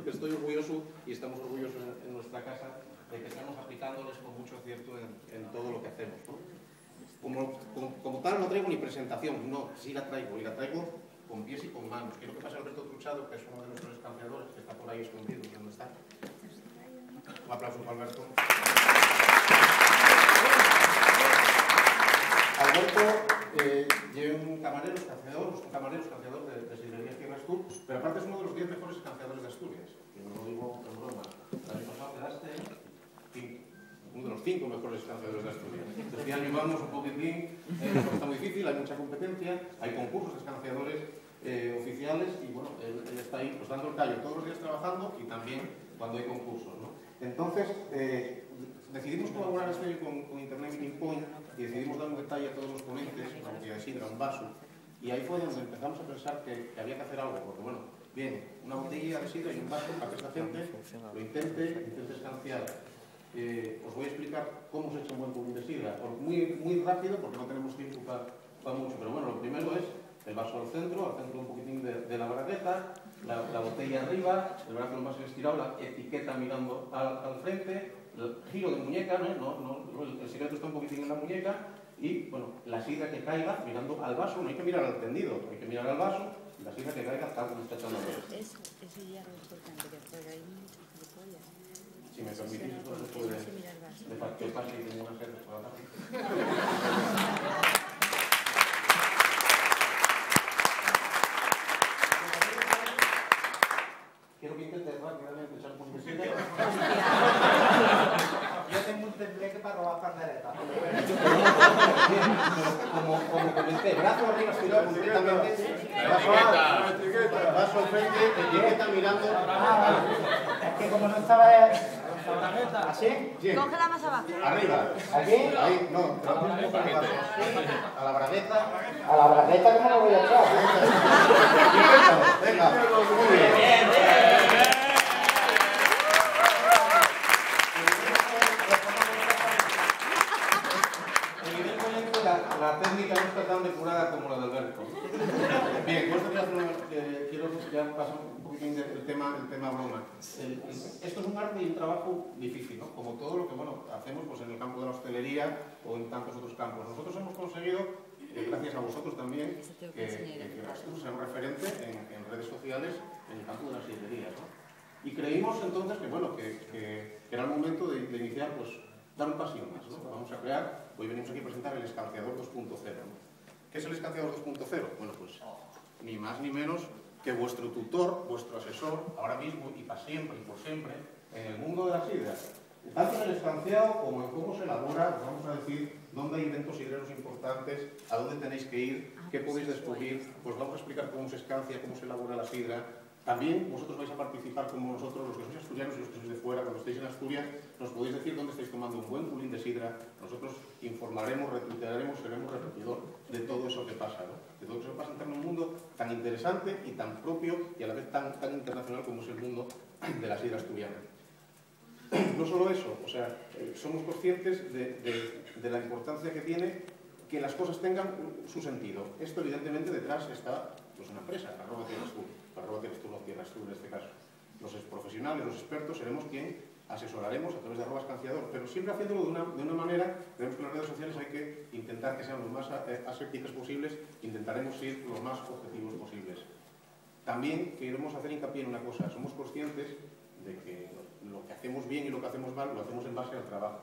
porque estoy orgulloso y estamos orgullosos en nuestra casa de que estamos aplicándoles con mucho acierto en todo lo que hacemos, ¿no? Como tal no traigo ni presentación, no, sí la traigo, y la traigo con pies y con manos. Quiero que pase Alberto Truchado, que es uno de nuestros escanciadores, que está por ahí escondido, ¿dónde está? Un aplauso para Alberto. Alberto lleva un camarero escanciador de sidrería Tierras Tour, pero aparte es uno de los 10 mejores escanciadores de Asturias, que no lo digo en broma. El año pasado quedaste 5. Uno de los 5 mejores escanciadores de Asturias. Este año vamos un poquitín, está muy difícil, hay mucha competencia, hay concursos de escanciadores oficiales y bueno, él está ahí pues dando el callo todos los días trabajando y también cuando hay concursos, ¿no? Entonces, decidimos colaborar este año con Internet Meeting Point y decidimos dar un detalle a todos los ponentes, una botella de sidra, un vaso, y ahí fue donde empezamos a pensar que había que hacer algo, porque bueno, bien, una botella de sidra y un vaso para que esta gente lo intente escanciar. Os voy a explicar cómo se echa un buen cubín de sidra, muy rápido porque no tenemos tiempo para mucho, pero bueno, lo primero es el vaso al centro un poquitín de la bragueta, la botella arriba, el brazo lo más estirado, la etiqueta mirando al frente, el giro de muñeca, el secreto está un poquitín en la muñeca, y bueno, la sidra que caiga mirando al vaso, no hay que mirar al tendido, hay que mirar al vaso, y la sidra que caiga tal como está echando al vaso. Eso ya es importante, que hay muchas gilipollas. Si me permitís, esto se puede dejar que pase y tengo una sed para la tarde. Quiero que intentes rápidamente echar un poquito de sidra. Yo tengo un tembleque para robar panderetas. Como comenté, brazo arriba estirado completamente, vaso al frente, etiqueta mirando. Es que como no estaba así, Cógela más abajo. Arriba. aquí, Ahí, no, a la bragueta. a la bragueta que me lo voy a echar. Venga, muy bien. Evidentemente la técnica no está tan depurada como la de Alberto. Bien, pues quiero ya pasar un poquitín del tema broma. Esto es un arte y un trabajo difícil, ¿no? Como todo lo que hacemos pues, en el campo de la hostelería o en tantos otros campos. Nosotros hemos conseguido, gracias a vosotros también, que Astur sea un referente en redes sociales en el campo de la sidrería, ¿no? Y creímos entonces que era el momento de iniciar, pues, dar un pasito más, ¿no? Vamos a crear, hoy venimos aquí a presentar el escanciador 2.0, ¿no? ¿Qué es el escanciador 2.0? Bueno, pues ni más ni menos que vuestro tutor, vuestro asesor, ahora mismo y para siempre y por siempre, en el mundo de la sidra. Tanto en el escanciado como en cómo se elabora, os vamos a decir dónde hay eventos sidreros importantes, a dónde tenéis que ir, qué podéis descubrir, pues vamos a explicar cómo se escancia, cómo se elabora la sidra. También vosotros vais a participar como nosotros, los que sois asturianos y los que sois de fuera, cuando estéis en Asturias, nos podéis decir dónde estáis tomando un buen culín de sidra. Nosotros informaremos, retuitearemos, seremos repetidor de todo eso que pasa, ¿no? De todo eso que pasa en un mundo tan interesante y tan propio y a la vez tan internacional como es el mundo de la sidra asturiana. No solo eso, o sea, somos conscientes de la importancia que tiene que las cosas tengan su sentido. Esto, evidentemente, detrás está pues, una empresa, @Tierras Tour, Tierras Tour en este caso. Los profesionales, los expertos, seremos quien asesoraremos a través de @escanciador, pero siempre haciéndolo de una manera. Creemos que en las redes sociales hay que intentar que sean lo más asépticas posibles, intentaremos ir lo más objetivos posibles. También queremos hacer hincapié en una cosa, somos conscientes de que lo que hacemos bien y lo que hacemos mal lo hacemos en base al trabajo.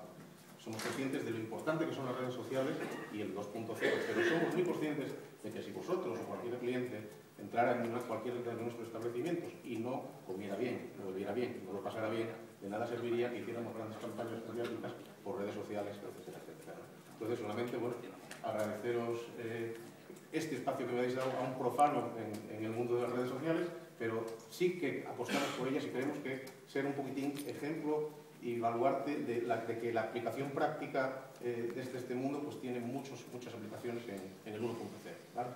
Somos conscientes de lo importante que son las redes sociales y el 2.0, pero somos muy conscientes de que si vosotros o cualquier cliente entrara en cualquier de nuestros establecimientos y no comiera bien, no bebiera bien, no lo pasara bien, de nada serviría que hiciéramos grandes campañas periódicas por redes sociales, etcétera, etcétera. Entonces, solamente, bueno, agradeceros este espacio que me habéis dado a un profano en el mundo de las redes sociales, pero sí que apostamos por ellas y creemos que ser un poquitín ejemplo y baluarte de que la aplicación práctica de este mundo pues tiene muchas aplicaciones en el 1.0, ¿vale?